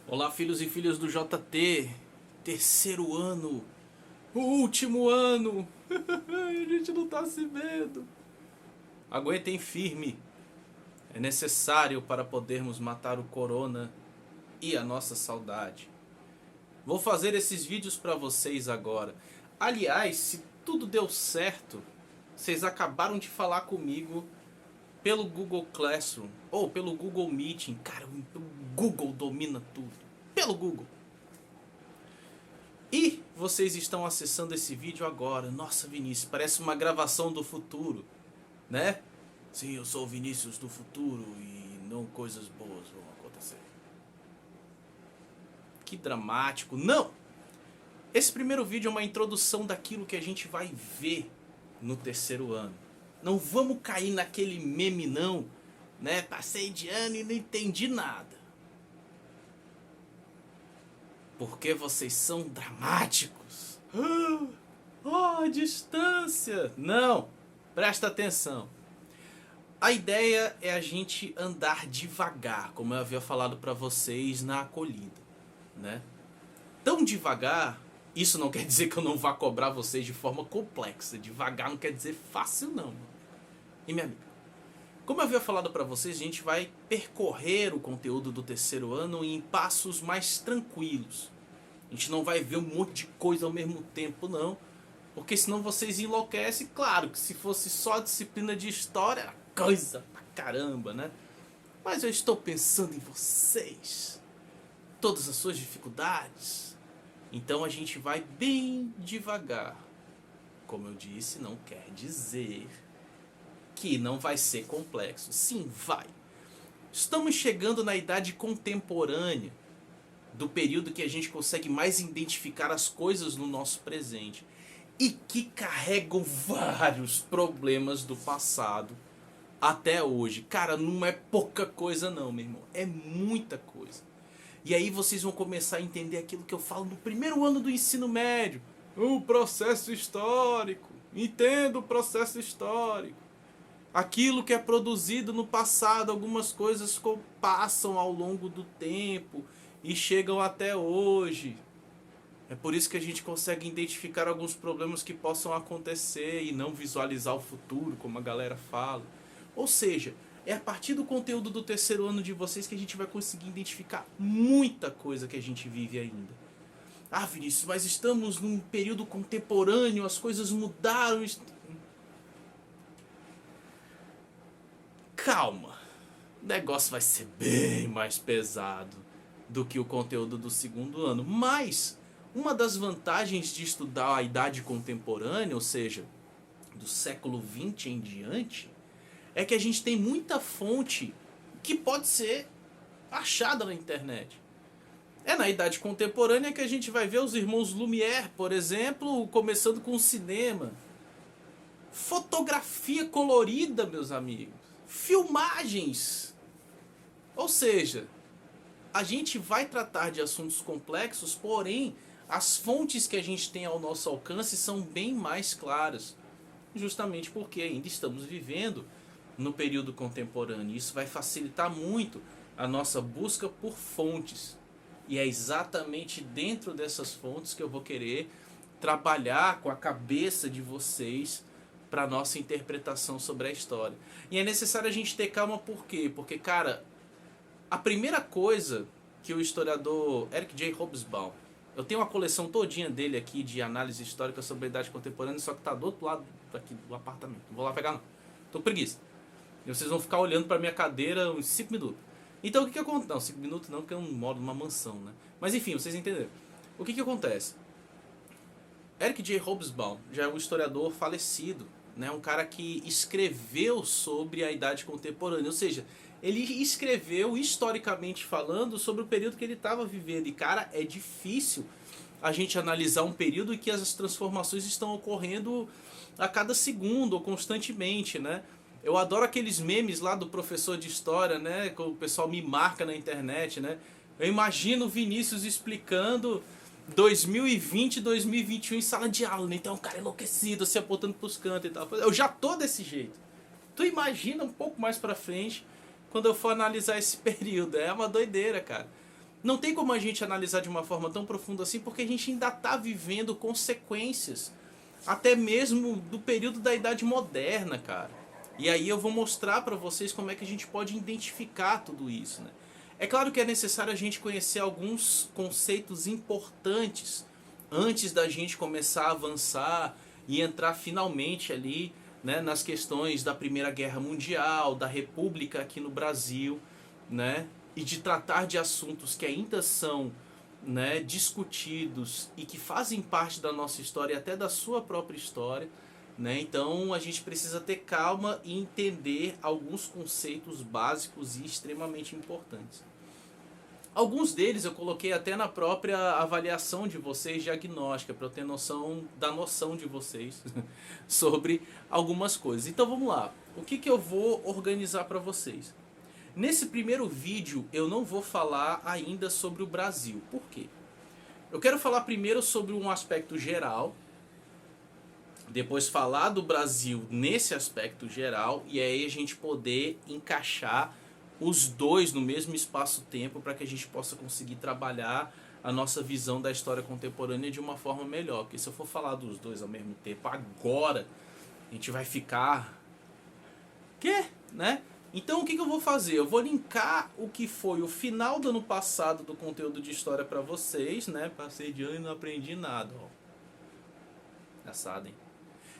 Olá, filhos e filhas do JT. Terceiro ano. O último ano. A gente não tá se vendo. Aguentem firme. É necessário para podermos matar o corona e a nossa saudade. Vou fazer esses vídeos para vocês agora. Aliás, se tudo deu certo, vocês acabaram de falar comigo pelo Google Classroom ou pelo Google Meeting. Cara, o Google domina tudo. Pelo Google. E vocês estão acessando esse vídeo agora. Nossa, Vinícius, parece uma gravação do futuro, né? Sim, eu sou o Vinícius do futuro e não coisas boas vão acontecer. Que dramático. Não! Esse primeiro vídeo é uma introdução daquilo que a gente vai ver no terceiro ano. Não vamos cair naquele meme não, né? Passei de ano e não entendi nada. Porque vocês são dramáticos. Distância. Não, presta atenção. A ideia é a gente andar devagar, como eu havia falado para vocês na acolhida, né? Tão devagar, isso não quer dizer que eu não vá cobrar vocês de forma complexa. Devagar não quer dizer fácil não. E minha amiga, como eu havia falado para vocês, a gente vai percorrer o conteúdo do terceiro ano em passos mais tranquilos. A gente não vai ver um monte de coisa ao mesmo tempo não, porque senão vocês enlouquecem. Claro que se fosse só a disciplina de história, era coisa pra caramba, né? Mas eu estou pensando em vocês, todas as suas dificuldades. Então a gente vai bem devagar. Como eu disse, não quer dizer que não vai ser complexo. Sim, vai. Estamos chegando na idade contemporânea, do período que a gente consegue mais identificar as coisas no nosso presente e que carregam vários problemas do passado até hoje. Cara, não é pouca coisa não, meu irmão. É muita coisa. E aí vocês vão começar a entender aquilo que eu falo no primeiro ano do ensino médio. O processo histórico. Entenda o processo histórico. Aquilo que é produzido no passado, algumas coisas passam ao longo do tempo e chegam até hoje. É por isso que a gente consegue identificar alguns problemas que possam acontecer e não visualizar o futuro, como a galera fala. Ou seja, é a partir do conteúdo do terceiro ano de vocês que a gente vai conseguir identificar muita coisa que a gente vive ainda. Ah, Vinícius, mas estamos num período contemporâneo, as coisas mudaram. Calma, o negócio vai ser bem mais pesado do que o conteúdo do segundo ano. Mas uma das vantagens de estudar a idade contemporânea, ou seja, do século XX em diante, é que a gente tem muita fonte que pode ser achada na internet. É na idade contemporânea que a gente vai ver os irmãos Lumière, por exemplo, começando com o cinema. Fotografia colorida, meus amigos. Filmagens. Ou seja, a gente vai tratar de assuntos complexos, porém as fontes que a gente tem ao nosso alcance são bem mais claras, justamente porque ainda estamos vivendo no período contemporâneo. Isso vai facilitar muito a nossa busca por fontes, e é exatamente dentro dessas fontes que eu vou querer trabalhar com a cabeça de vocês para a nossa interpretação sobre a história. E é necessário a gente ter calma, por quê? Porque, cara, a primeira coisa que o historiador Eric J. Hobsbawm, eu tenho uma coleção todinha dele aqui de análise histórica sobre a idade contemporânea, só que tá do outro lado aqui do apartamento. Não vou lá pegar não. Tô com preguiça. E vocês vão ficar olhando pra minha cadeira uns 5 minutos. Então o que acontece? Não, 5 minutos não, porque eu moro numa mansão, né? Mas enfim, vocês entenderam. O que acontece? Eric J. Hobsbawm já é um historiador falecido, né? Um cara que escreveu sobre a idade contemporânea, ou seja, ele escreveu historicamente falando sobre o período que ele estava vivendo. E cara, é difícil a gente analisar um período em que as transformações estão ocorrendo a cada segundo ou constantemente, né? Eu adoro aqueles memes lá do professor de história, né? Que o pessoal me marca na internet, né? Eu imagino o Vinícius explicando 2020 e 2021 em sala de aula, né? Então um cara enlouquecido, se apontando pros cantos e tal. Eu já tô desse jeito. Tu imagina um pouco mais pra frente, quando eu for analisar esse período. É uma doideira, cara. Não tem como a gente analisar de uma forma tão profunda assim, porque a gente ainda está vivendo consequências, até mesmo do período da Idade Moderna, cara. E aí eu vou mostrar para vocês como é que a gente pode identificar tudo isso, né? É claro que é necessário a gente conhecer alguns conceitos importantes antes da gente começar a avançar e entrar finalmente ali, né, nas questões da Primeira Guerra Mundial, da República aqui no Brasil, né, e de tratar de assuntos que ainda são, né, discutidos e que fazem parte da nossa história e até da sua própria história, né? Então a gente precisa ter calma e entender alguns conceitos básicos e extremamente importantes. Alguns deles eu coloquei até na própria avaliação de vocês diagnóstica, para eu ter noção da noção de vocês sobre algumas coisas. Então vamos lá, o que eu vou organizar para vocês? Nesse primeiro vídeo eu não vou falar ainda sobre o Brasil. Por quê? Eu quero falar primeiro sobre um aspecto geral, depois falar do Brasil nesse aspecto geral, e aí a gente poder encaixar os dois no mesmo espaço-tempo para que a gente possa conseguir trabalhar a nossa visão da história contemporânea de uma forma melhor. Porque se eu for falar dos dois ao mesmo tempo agora, a gente vai ficar... Quê? Né? Então o que eu vou fazer? Eu vou linkar o que foi o final do ano passado do conteúdo de história para vocês, né? Passei de ano e não aprendi nada, ó. Engraçado, hein?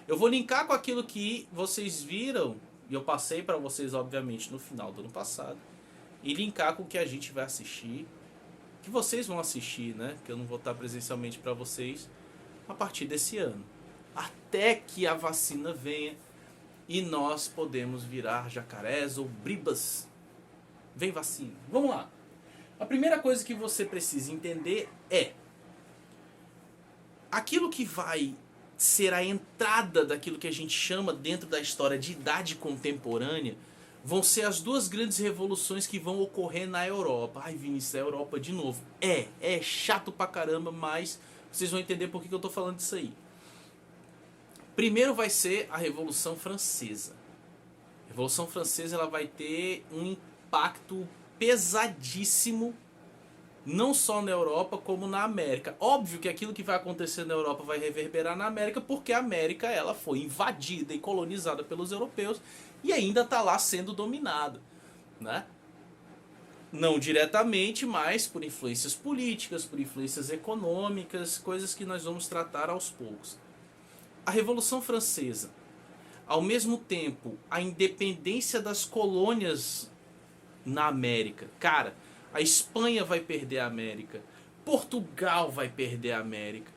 Eu vou linkar com aquilo que vocês viram, e eu passei para vocês, obviamente, no final do ano passado, e linkar com o que a gente vai assistir, que vocês vão assistir, né? Que eu não vou estar presencialmente para vocês a partir desse ano. Até que a vacina venha e nós podemos virar jacarés ou bribas. Vem vacina. Vamos lá. A primeira coisa que você precisa entender é aquilo que vai ser a entrada daquilo que a gente chama dentro da história de idade contemporânea, vão ser as duas grandes revoluções que vão ocorrer na Europa. Ai, Vinícius, a Europa de novo. É chato pra caramba, mas vocês vão entender por que eu tô falando disso aí. Primeiro vai ser a Revolução Francesa. A Revolução Francesa ela vai ter um impacto pesadíssimo, não só na Europa como na América. Óbvio que aquilo que vai acontecer na Europa vai reverberar na América, porque a América ela foi invadida e colonizada pelos europeus e ainda está lá sendo dominada, né? Não diretamente, mas por influências políticas, por influências econômicas, coisas que nós vamos tratar aos poucos. A Revolução Francesa, ao mesmo tempo, a independência das colônias na América. Cara, a Espanha vai perder a América, Portugal vai perder a América,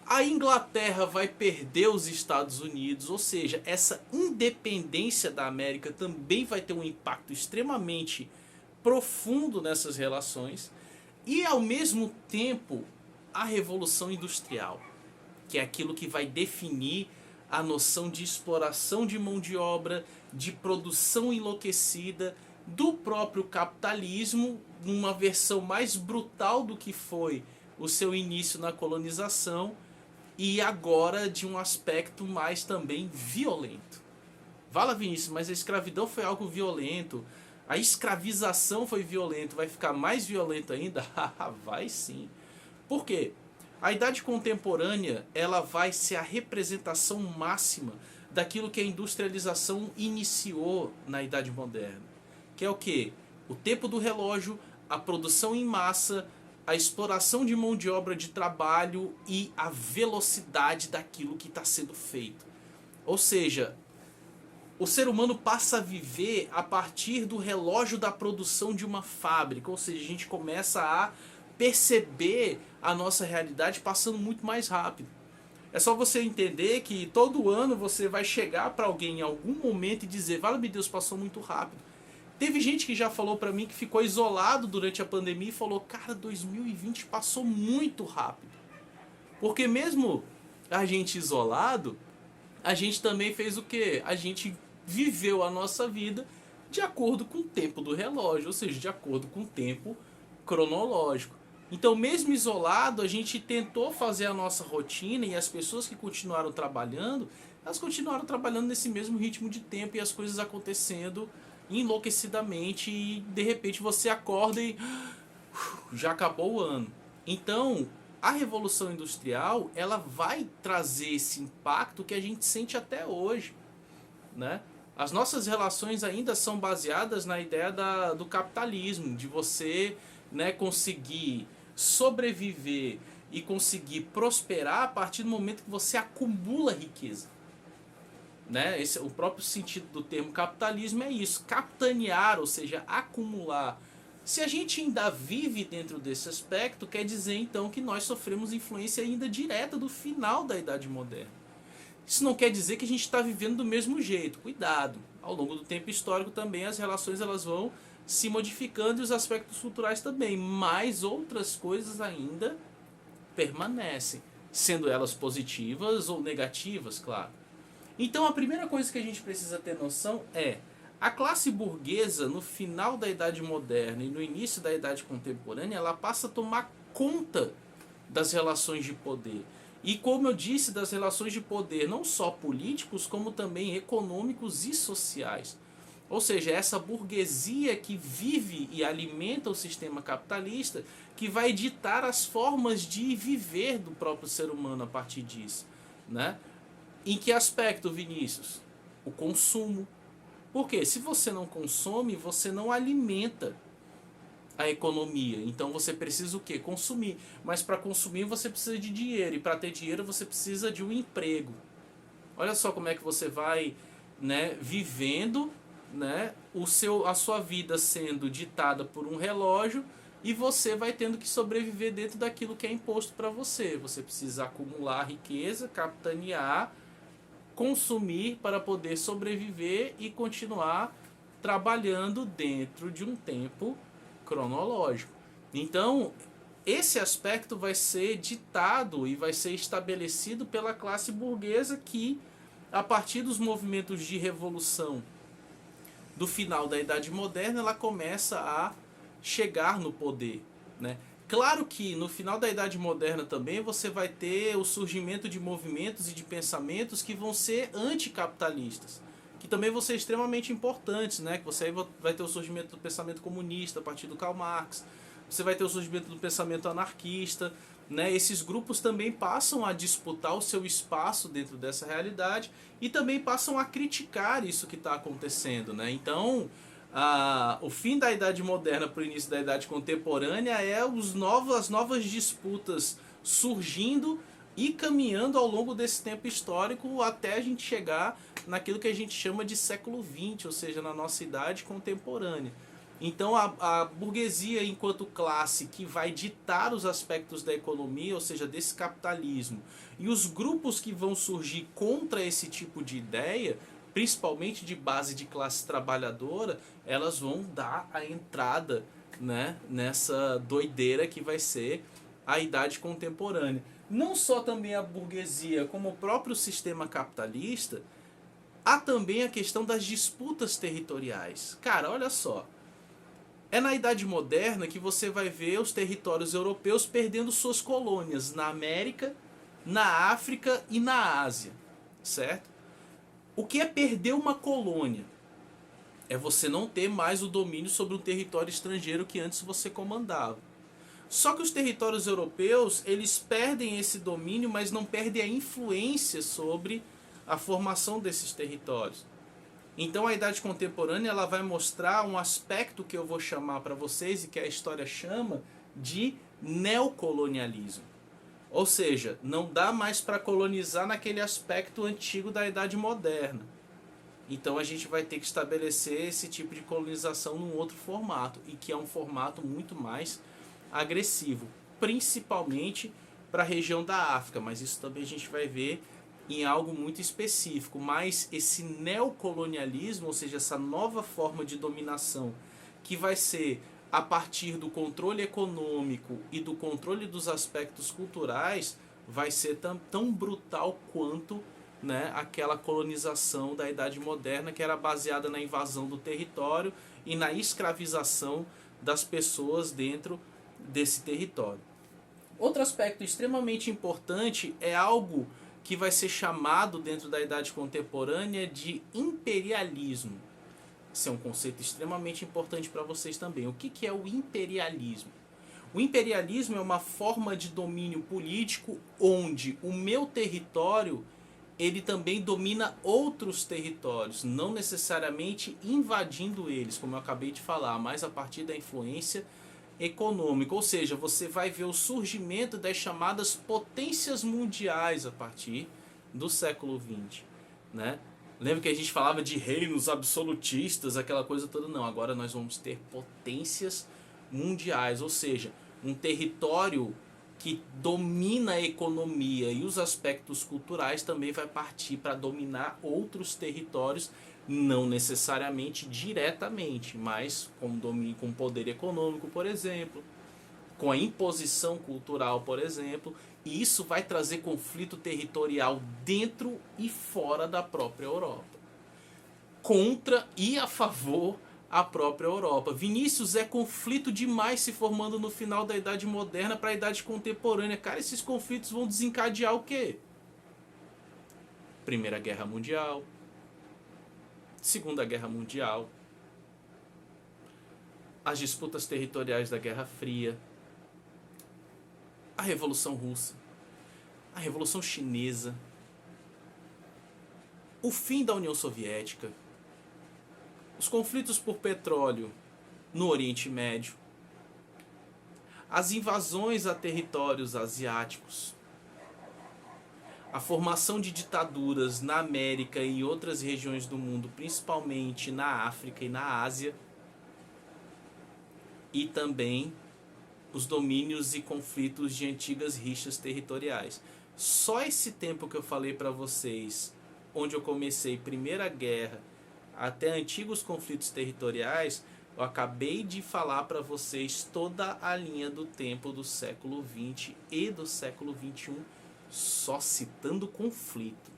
a Inglaterra vai perder os Estados Unidos, ou seja, essa independência da América também vai ter um impacto extremamente profundo nessas relações. E ao mesmo tempo, a Revolução Industrial, que é aquilo que vai definir a noção de exploração de mão de obra, de produção enlouquecida, do próprio capitalismo, numa versão mais brutal do que foi o seu início na colonização, e agora de um aspecto mais também violento. Fala, Vinícius, mas a escravidão foi algo violento, a escravização foi violento, vai ficar mais violento ainda? Vai sim. Por quê? A idade contemporânea ela vai ser a representação máxima daquilo que a industrialização iniciou na Idade Moderna. Que é o quê? O tempo do relógio, a produção em massa, a exploração de mão de obra de trabalho e a velocidade daquilo que está sendo feito. Ou seja, o ser humano passa a viver a partir do relógio da produção de uma fábrica. Ou seja, a gente começa a perceber a nossa realidade passando muito mais rápido. É só você entender que todo ano você vai chegar para alguém em algum momento e dizer: "Vale-me Deus, passou muito rápido". Teve gente que já falou pra mim que ficou isolado durante a pandemia e falou: "Cara, 2020 passou muito rápido". Porque mesmo a gente isolado, a gente também fez o quê? A gente viveu a nossa vida de acordo com o tempo do relógio, ou seja, de acordo com o tempo cronológico. Então, mesmo isolado, a gente tentou fazer a nossa rotina, e as pessoas que continuaram trabalhando, elas continuaram trabalhando nesse mesmo ritmo de tempo e as coisas acontecendo enlouquecidamente, e de repente você acorda e já acabou o ano. Então, a Revolução Industrial, ela vai trazer esse impacto que a gente sente até hoje, né? As nossas relações ainda são baseadas na ideia do capitalismo, de você, né, conseguir sobreviver e conseguir prosperar a partir do momento que você acumula riqueza. Né? O próprio sentido do termo capitalismo é isso, capitanear, ou seja, acumular. Se a gente ainda vive dentro desse aspecto, quer dizer então que nós sofremos influência ainda direta do final da Idade Moderna. Isso não quer dizer que a gente está vivendo do mesmo jeito. Cuidado. Ao longo do tempo histórico também as relações elas vão se modificando e os aspectos culturais também. Mas outras coisas ainda permanecem. Sendo elas positivas ou negativas, claro. Então a primeira coisa que a gente precisa ter noção é a classe burguesa no final da Idade Moderna e no início da Idade Contemporânea ela passa a tomar conta das relações de poder. E como eu disse, das relações de poder não só políticos, como também econômicos e sociais. Ou seja, essa burguesia que vive e alimenta o sistema capitalista, que vai ditar as formas de viver do próprio ser humano a partir disso. Né? Em que aspecto, Vinícius? O consumo. Porque se você não consome, você não alimenta a economia. Então você precisa o quê? Consumir. Mas para consumir você precisa de dinheiro. E para ter dinheiro você precisa de um emprego. Olha só como é que você vai, né, vivendo, né, a sua vida sendo ditada por um relógio e você vai tendo que sobreviver dentro daquilo que é imposto para você. Você precisa acumular riqueza, capitanear, consumir para poder sobreviver e continuar trabalhando dentro de um tempo cronológico. Então, esse aspecto vai ser ditado e vai ser estabelecido pela classe burguesa que, a partir dos movimentos de revolução do final da Idade Moderna, ela começa a chegar no poder, né? Claro que no final da Idade Moderna também você vai ter o surgimento de movimentos e de pensamentos que vão ser anticapitalistas, que também vão ser extremamente importantes, né? Que você vai ter o surgimento do pensamento comunista a partir do Karl Marx, você vai ter o surgimento do pensamento anarquista, né? Esses grupos também passam a disputar o seu espaço dentro dessa realidade e também passam a criticar isso que está acontecendo, né? Então, o fim da Idade Moderna para o início da Idade Contemporânea é as novas disputas surgindo e caminhando ao longo desse tempo histórico até a gente chegar naquilo que a gente chama de século XX, ou seja, na nossa idade contemporânea. Então a burguesia enquanto classe que vai ditar os aspectos da economia, ou seja, desse capitalismo, e os grupos que vão surgir contra esse tipo de ideia, principalmente de base de classe trabalhadora, elas vão dar a entrada, né, nessa doideira que vai ser a idade contemporânea. Não só também a burguesia, como o próprio sistema capitalista, há também a questão das disputas territoriais. Cara, olha só. É na Idade Moderna que você vai ver os territórios europeus perdendo suas colônias na América, na África e na Ásia, certo? O que é perder uma colônia? É você não ter mais o domínio sobre um território estrangeiro que antes você comandava. Só que os territórios europeus, eles perdem esse domínio, mas não perdem a influência sobre a formação desses territórios. Então a Idade Contemporânea ela vai mostrar um aspecto que eu vou chamar para vocês e que a história chama de neocolonialismo. Ou seja, não dá mais para colonizar naquele aspecto antigo da Idade Moderna. Então a gente vai ter que estabelecer esse tipo de colonização num outro formato, e que é um formato muito mais agressivo, principalmente para a região da África, mas isso também a gente vai ver em algo muito específico. Mas esse neocolonialismo, ou seja, essa nova forma de dominação que vai ser a partir do controle econômico e do controle dos aspectos culturais, vai ser tão brutal quanto, né, aquela colonização da Idade Moderna, que era baseada na invasão do território e na escravização das pessoas dentro desse território. Outro aspecto extremamente importante é algo que vai ser chamado dentro da Idade Contemporânea de imperialismo. Esse é um conceito extremamente importante para vocês também. O que é o imperialismo? O imperialismo é uma forma de domínio político onde o meu território ele também domina outros territórios, não necessariamente invadindo eles, como eu acabei de falar, mas a partir da influência econômica. Ou seja, você vai ver o surgimento das chamadas potências mundiais a partir do século XX, né? Lembra que a gente falava de reinos absolutistas, aquela coisa toda? Não, agora nós vamos ter potências mundiais, ou seja, um território que domina a economia e os aspectos culturais também vai partir para dominar outros territórios, não necessariamente diretamente, mas com domínio, com poder econômico, por exemplo, com a imposição cultural, por exemplo, e isso vai trazer conflito territorial dentro e fora da própria Europa, contra e a favor a própria Europa. Vinícius, é conflito demais se formando no final da Idade Moderna para a Idade Contemporânea. Cara, esses conflitos vão desencadear o quê? Primeira Guerra Mundial, Segunda Guerra Mundial, as disputas territoriais da Guerra Fria, a Revolução Russa, a Revolução Chinesa, o fim da União Soviética, os conflitos por petróleo no Oriente Médio, as invasões a territórios asiáticos, a formação de ditaduras na América e em outras regiões do mundo, principalmente na África e na Ásia, e também os domínios e conflitos de antigas rixas territoriais. Só esse tempo que eu falei para vocês, onde eu comecei Primeira Guerra até antigos conflitos territoriais, eu acabei de falar para vocês toda a linha do tempo do século XX e do século XXI, só citando conflito.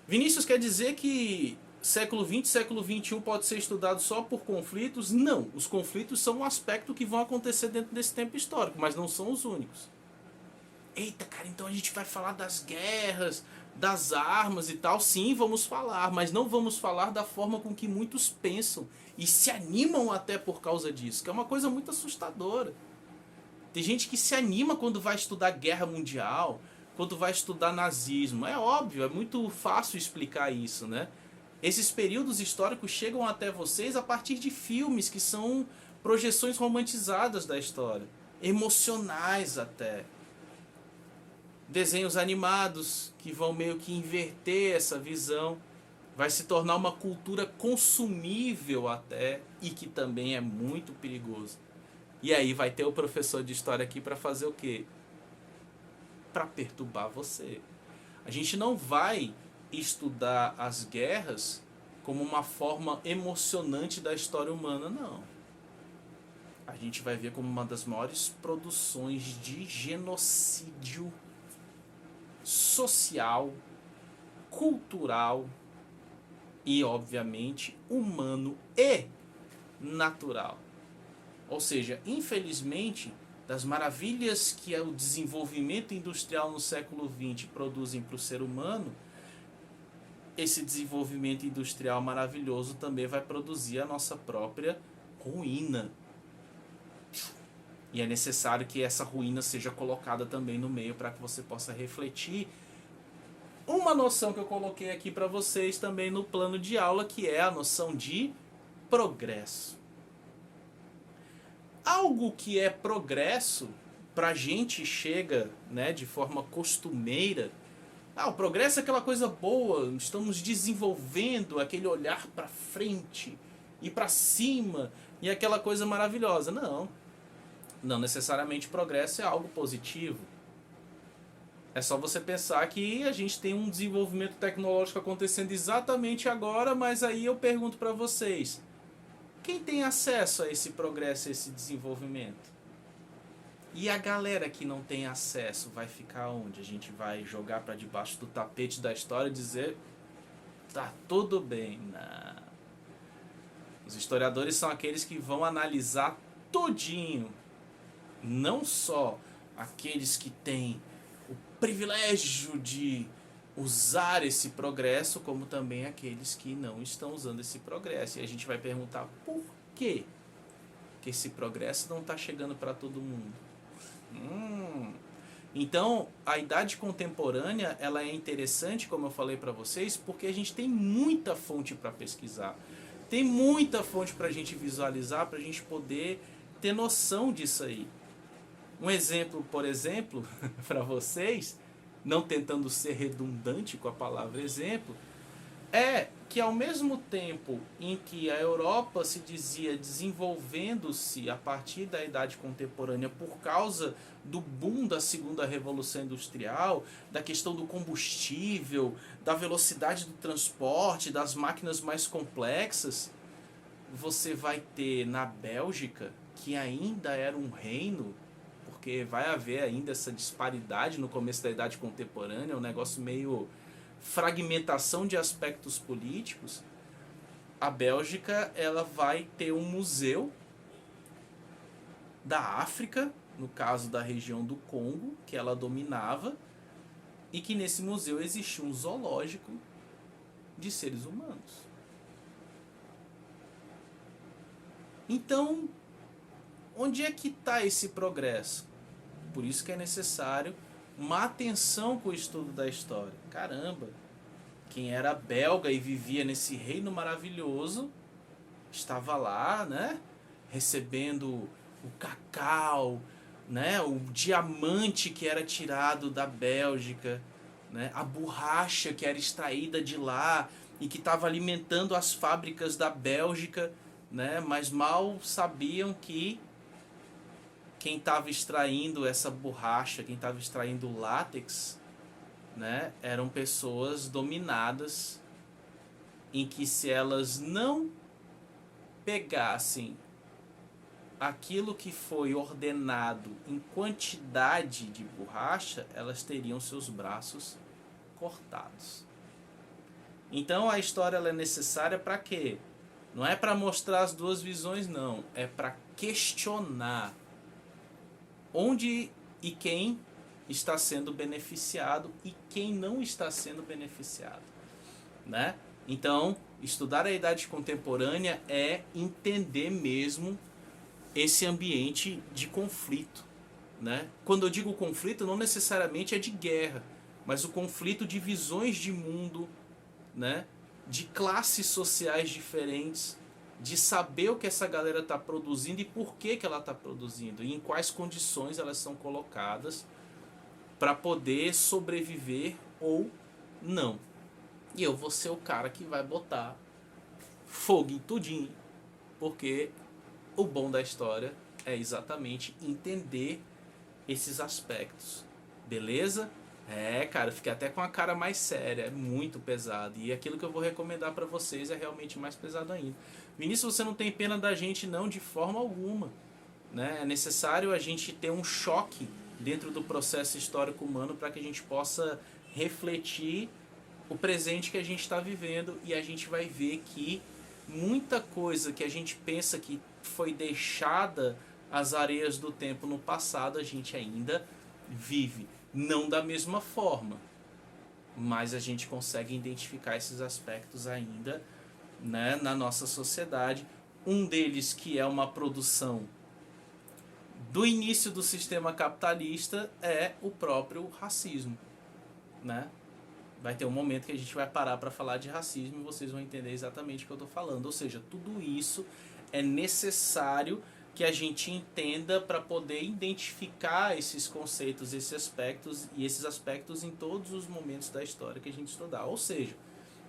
Vinícius, quer dizer que século XX, século XXI pode ser estudado só por conflitos? Não, os conflitos são um aspecto que vão acontecer dentro desse tempo histórico, mas não são os únicos. Eita, cara, então a gente vai falar das guerras, das armas e tal. Sim, vamos falar, mas não vamos falar da forma com que muitos pensam e se animam até por causa disso, que é uma coisa muito assustadora. Tem gente que se anima quando vai estudar guerra mundial, quando vai estudar nazismo. É óbvio, é muito fácil explicar isso, né? Esses períodos históricos chegam até vocês a partir de filmes que são projeções romantizadas da história, emocionais até. Desenhos animados que vão meio que inverter essa visão. Vai se tornar uma cultura consumível até, e que também é muito perigoso. E aí vai ter o professor de história aqui para fazer o quê? Para perturbar você. A gente não vai estudar as guerras como uma forma emocionante da história humana, não. A gente vai ver como uma das maiores produções de genocídio social, cultural e, obviamente, humano e natural. Ou seja, infelizmente, das maravilhas que o desenvolvimento industrial no século XX produzem para o ser humano, esse desenvolvimento industrial maravilhoso também vai produzir a nossa própria ruína. E é necessário que essa ruína seja colocada também no meio para que você possa refletir uma noção que eu coloquei aqui para vocês também no plano de aula, que é a noção de progresso. Algo que é progresso, para a gente chega, né, de forma costumeira. O progresso é aquela coisa boa, estamos desenvolvendo aquele olhar para frente e para cima e aquela coisa maravilhosa. Não necessariamente progresso é algo positivo. É só você pensar que a gente tem um desenvolvimento tecnológico acontecendo exatamente agora, mas aí eu pergunto para vocês, quem tem acesso a esse progresso, a esse desenvolvimento? E a galera que não tem acesso vai ficar onde? A gente vai jogar para debaixo do tapete da história e dizer tá tudo bem? Não. Os historiadores são aqueles que vão analisar tudinho. Não só aqueles que têm o privilégio de usar esse progresso, como também aqueles que não estão usando esse progresso. E a gente vai perguntar por quê porque esse progresso não está chegando para todo mundo. Então, a idade contemporânea, ela é interessante, como eu falei para vocês, porque a gente tem muita fonte para pesquisar. Tem muita fonte para a gente visualizar, para a gente poder ter noção disso aí. Um exemplo, por exemplo, para vocês, não tentando ser redundante com a palavra exemplo, é que ao mesmo tempo em que a Europa se dizia desenvolvendo-se a partir da idade contemporânea por causa do boom da segunda revolução industrial, da questão do combustível, da velocidade do transporte, das máquinas mais complexas, você vai ter na Bélgica, que ainda era um reino, porque vai haver ainda essa disparidade no começo da idade contemporânea, um negócio meio fragmentação de aspectos políticos. A Bélgica, ela vai ter um museu da África, no caso da região do Congo, que ela dominava, e que nesse museu existia um zoológico de seres humanos. Então, onde é que está esse progresso? Por isso que é necessário uma atenção com o estudo da história. Caramba, quem era belga e vivia nesse reino maravilhoso, estava lá, né, recebendo o cacau, né, o diamante que era tirado da Bélgica, né, a borracha que era extraída de lá e que estava alimentando as fábricas da Bélgica, né, mas mal sabiam que quem estava extraindo essa borracha, quem estava extraindo o látex, né, eram pessoas dominadas, em que se elas não pegassem aquilo que foi ordenado em quantidade de borracha, elas teriam seus braços cortados. Então a história ela é necessária para quê? Não é para mostrar as duas visões, não. É para questionar onde e quem está sendo beneficiado e quem não está sendo beneficiado, né? Então, estudar a idade contemporânea é entender mesmo esse ambiente de conflito, né? Quando eu digo conflito, não necessariamente é de guerra, mas o conflito de visões de mundo, né? De classes sociais diferentes, de saber o que essa galera está produzindo e por que ela está produzindo e em quais condições elas são colocadas para poder sobreviver ou não. E eu vou ser o cara que vai botar fogo em tudinho, porque o bom da história é exatamente entender esses aspectos, beleza? Cara, fiquei até com a cara mais séria, é muito pesado. E aquilo que eu vou recomendar para vocês é realmente mais pesado ainda. Vinícius, você não tem pena da gente não, de forma alguma, né? É necessário a gente ter um choque dentro do processo histórico humano para que a gente possa refletir o presente que a gente está vivendo, e a gente vai ver que muita coisa que a gente pensa que foi deixada às areias do tempo no passado, a gente ainda vive. Não da mesma forma, mas a gente consegue identificar esses aspectos ainda, né, na nossa sociedade. Um deles que é uma produção do início do sistema capitalista é o próprio racismo, né? Vai ter um momento que a gente vai parar para falar de racismo e vocês vão entender exatamente o que eu estou falando. Ou seja, tudo isso é necessário que a gente entenda para poder identificar esses conceitos, esses aspectos em todos os momentos da história que a gente estudar. Ou seja,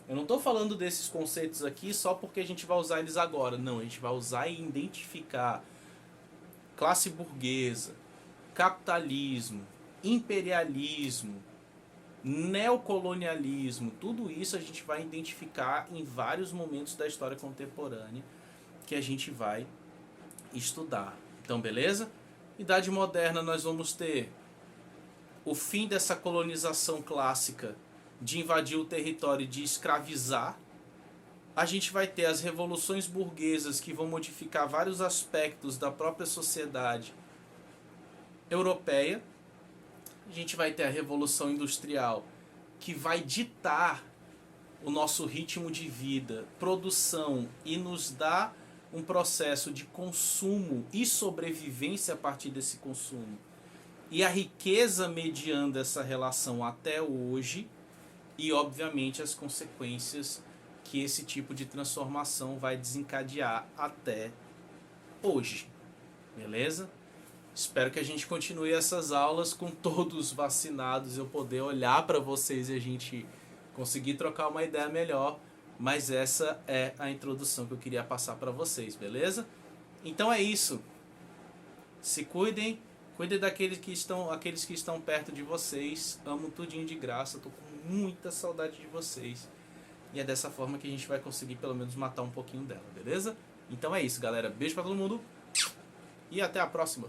eu não estou falando desses conceitos aqui só porque a gente vai usar eles agora. Não, a gente vai usar e identificar classe burguesa, capitalismo, imperialismo, neocolonialismo. Tudo isso a gente vai identificar em vários momentos da história contemporânea que a gente vai estudar. Então, beleza? Idade moderna, nós vamos ter o fim dessa colonização clássica de invadir o território e de escravizar. A gente vai ter as revoluções burguesas que vão modificar vários aspectos da própria sociedade europeia. A gente vai ter a revolução industrial, que vai ditar o nosso ritmo de vida, produção, e nos dar um processo de consumo e sobrevivência a partir desse consumo, e a riqueza mediando essa relação até hoje, e obviamente as consequências que esse tipo de transformação vai desencadear até hoje. Beleza? Espero que a gente continue essas aulas com todos vacinados, eu poder olhar para vocês e a gente conseguir trocar uma ideia melhor. Mas essa é a introdução que eu queria passar para vocês, beleza? Então é isso. Se cuidem, cuidem daqueles aqueles que estão perto de vocês. Amo tudinho de graça, tô com muita saudade de vocês. E é dessa forma que a gente vai conseguir pelo menos matar um pouquinho dela, beleza? Então é isso, galera. Beijo pra todo mundo e até a próxima.